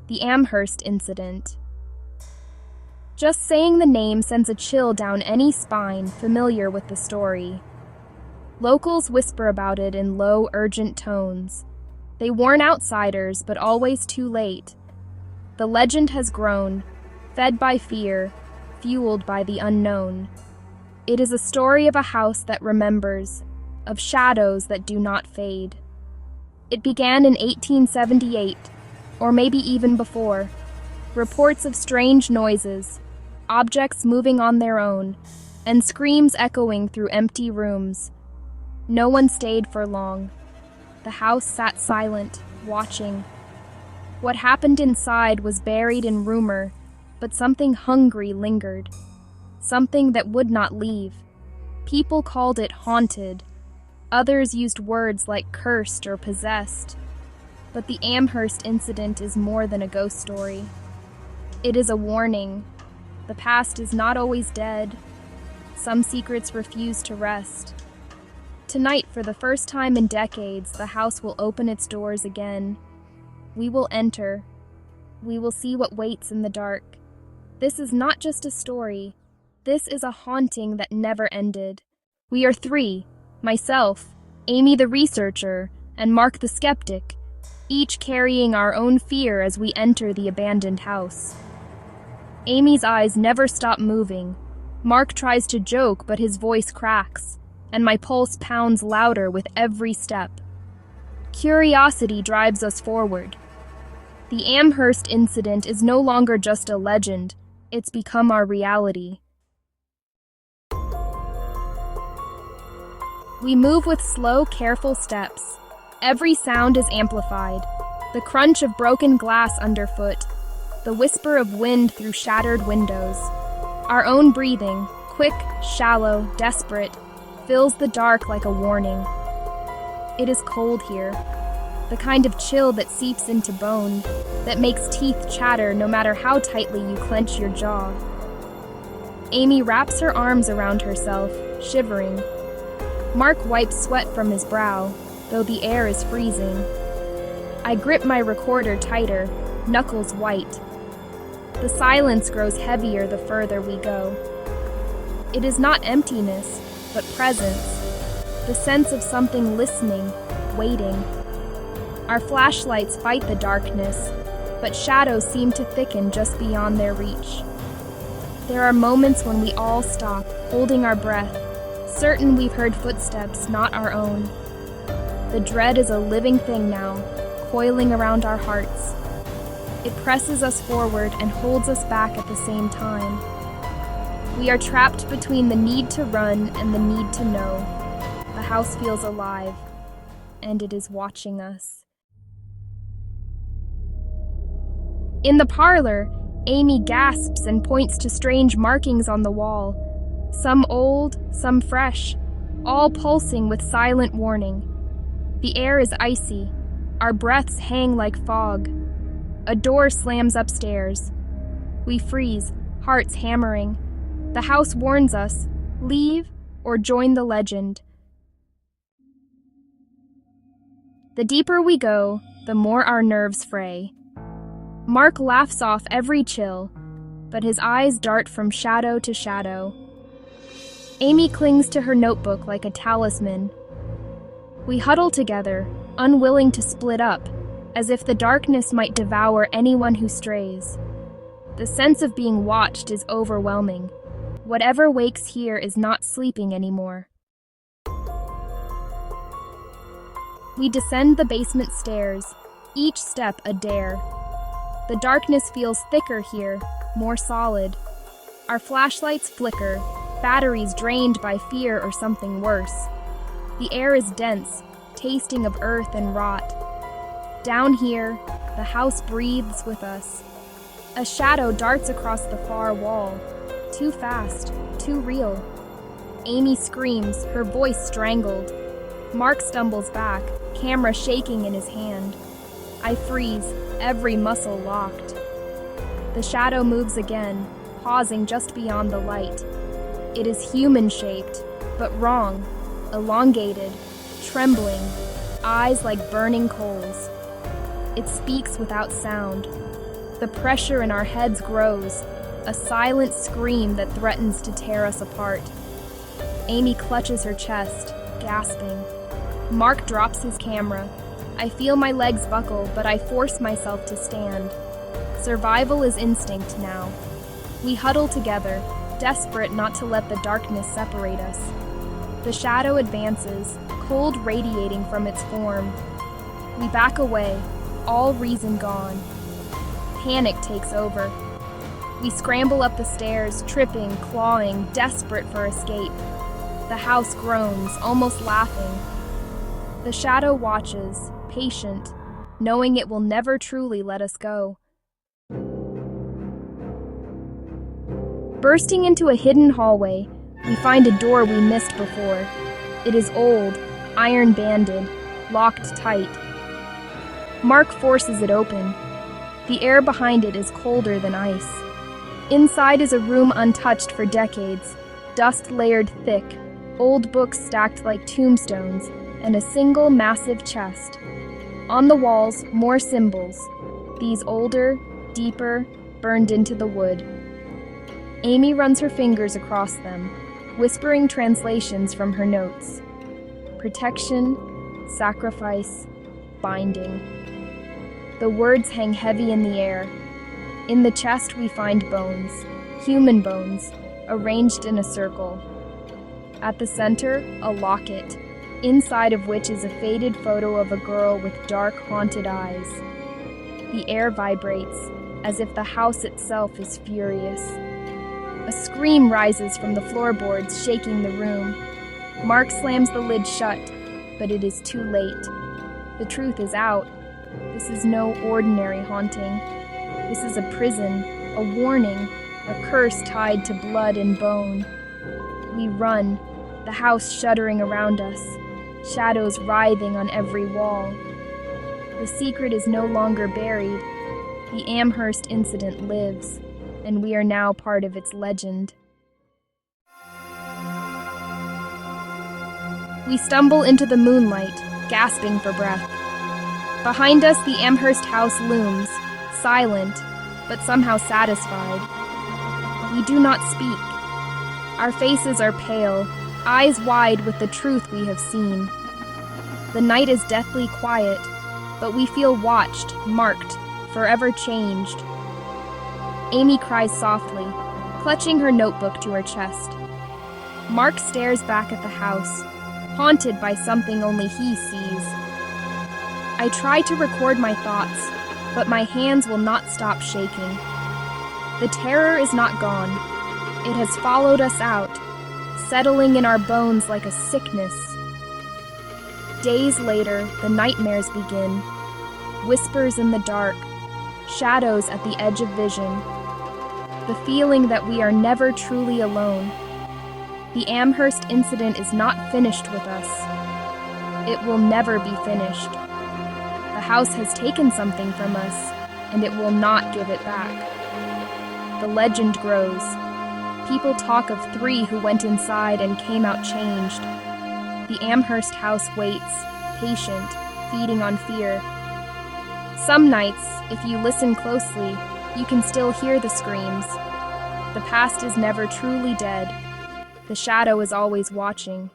The Amherst Incident. Just saying the name sends a chill down any spine familiar with the story. Locals whisper about it in low, urgent tones. They warn outsiders, but always too late. The legend has grown, fed by fear, fueled by the unknown. It is a story of a house that remembers, of shadows that do not fade. It began in 1878, or maybe even before. Reports of strange noises, objects moving on their own, and screams echoing through empty rooms. No one stayed for long. The house sat silent, watching. What happened inside was buried in rumor, but something hungry lingered. Something that would not leave. People called it haunted. Others used words like cursed or possessed. But the Amherst incident is more than a ghost story. It is a warning. The past is not always dead. Some secrets refuse to rest. Tonight, for the first time in decades, the house will open its doors again. We will enter. We will see what waits in the dark. This is not just a story. This is a haunting that never ended. We are three, myself, Amy the researcher, and Mark the skeptic, each carrying our own fear as we enter the abandoned house. Amy's eyes never stop moving. Mark tries to joke, but his voice cracks, and my pulse pounds louder with every step. Curiosity drives us forward. The Amherst incident is no longer just a legend, it's become our reality. We move with slow, careful steps. Every sound is amplified. The crunch of broken glass underfoot, the whisper of wind through shattered windows. Our own breathing, quick, shallow, desperate, fills the dark like a warning. It is cold here, the kind of chill that seeps into bone, that makes teeth chatter no matter how tightly you clench your jaw. Amy wraps her arms around herself, shivering. Mark wipes sweat from his brow, though the air is freezing. I grip my recorder tighter, knuckles white. The silence grows heavier the further we go. It is not emptiness, but presence, the sense of something listening, waiting. Our flashlights fight the darkness, but shadows seem to thicken just beyond their reach. There are moments when we all stop, holding our breath, certain we've heard footsteps not our own. The dread is a living thing now, coiling around our hearts. It presses us forward and holds us back at the same time. We are trapped between the need to run and the need to know. The house feels alive, and it is watching us. In the parlor, Amy gasps and points to strange markings on the wall. Some old, some fresh, all pulsing with silent warning. The air is icy. Our breaths hang like fog. A door slams upstairs. We freeze, hearts hammering. The house warns us, leave or join the legend. The deeper we go, the more our nerves fray. Mark laughs off every chill, but his eyes dart from shadow to shadow. Amy clings to her notebook like a talisman. We huddle together, unwilling to split up, as if the darkness might devour anyone who strays. The sense of being watched is overwhelming. Whatever wakes here is not sleeping anymore. We descend the basement stairs, each step a dare. The darkness feels thicker here, more solid. Our flashlights flicker, batteries drained by fear or something worse. The air is dense, tasting of earth and rot. Down here, the house breathes with us. A shadow darts across the far wall. Too fast, too real. Amy screams, her voice strangled. Mark stumbles back, camera shaking in his hand. I freeze, every muscle locked. The shadow moves again, pausing just beyond the light. It is human-shaped, but wrong, elongated, trembling, eyes like burning coals. It speaks without sound. The pressure in our heads grows, a silent scream that threatens to tear us apart. Amy clutches her chest, gasping. Mark drops his camera. I feel my legs buckle, but I force myself to stand. Survival is instinct now. We huddle together, desperate not to let the darkness separate us. The shadow advances, cold radiating from its form. We back away, all reason gone. Panic takes over. We scramble up the stairs, tripping, clawing, desperate for escape. The house groans, almost laughing. The shadow watches, patient, knowing it will never truly let us go. Bursting into a hidden hallway, we find a door we missed before. It is old, iron-banded, locked tight. Mark forces it open. The air behind it is colder than ice. Inside is a room untouched for decades, dust layered thick, old books stacked like tombstones, and a single massive chest. On the walls, more symbols, these older, deeper, burned into the wood. Amy runs her fingers across them, whispering translations from her notes. Protection, sacrifice, binding. The words hang heavy in the air. In the chest we find bones, human bones, arranged in a circle. At the center, a locket, inside of which is a faded photo of a girl with dark, haunted eyes. The air vibrates, as if the house itself is furious. A scream rises from the floorboards, shaking the room. Mark slams the lid shut, but it is too late. The truth is out. This is no ordinary haunting. This is a prison, a warning, a curse tied to blood and bone. We run, the house shuddering around us, shadows writhing on every wall. The secret is no longer buried. The Amherst incident lives, and we are now part of its legend. We stumble into the moonlight, gasping for breath. Behind us, the Amherst house looms, silent, but somehow satisfied. We do not speak. Our faces are pale, eyes wide with the truth we have seen. The night is deathly quiet, but we feel watched, marked, forever changed. Amy cries softly, clutching her notebook to her chest. Mark stares back at the house, haunted by something only he sees. I try to record my thoughts, but my hands will not stop shaking. The terror is not gone. It has followed us out, settling in our bones like a sickness. Days later, the nightmares begin. Whispers in the dark, shadows at the edge of vision. The feeling that we are never truly alone. The Amherst incident is not finished with us. It will never be finished. The house has taken something from us, and it will not give it back. The legend grows. People talk of 3 who went inside and came out changed. The Amherst house waits, patient, feeding on fear. Some nights, if you listen closely, you can still hear the screams. The past is never truly dead. The shadow is always watching.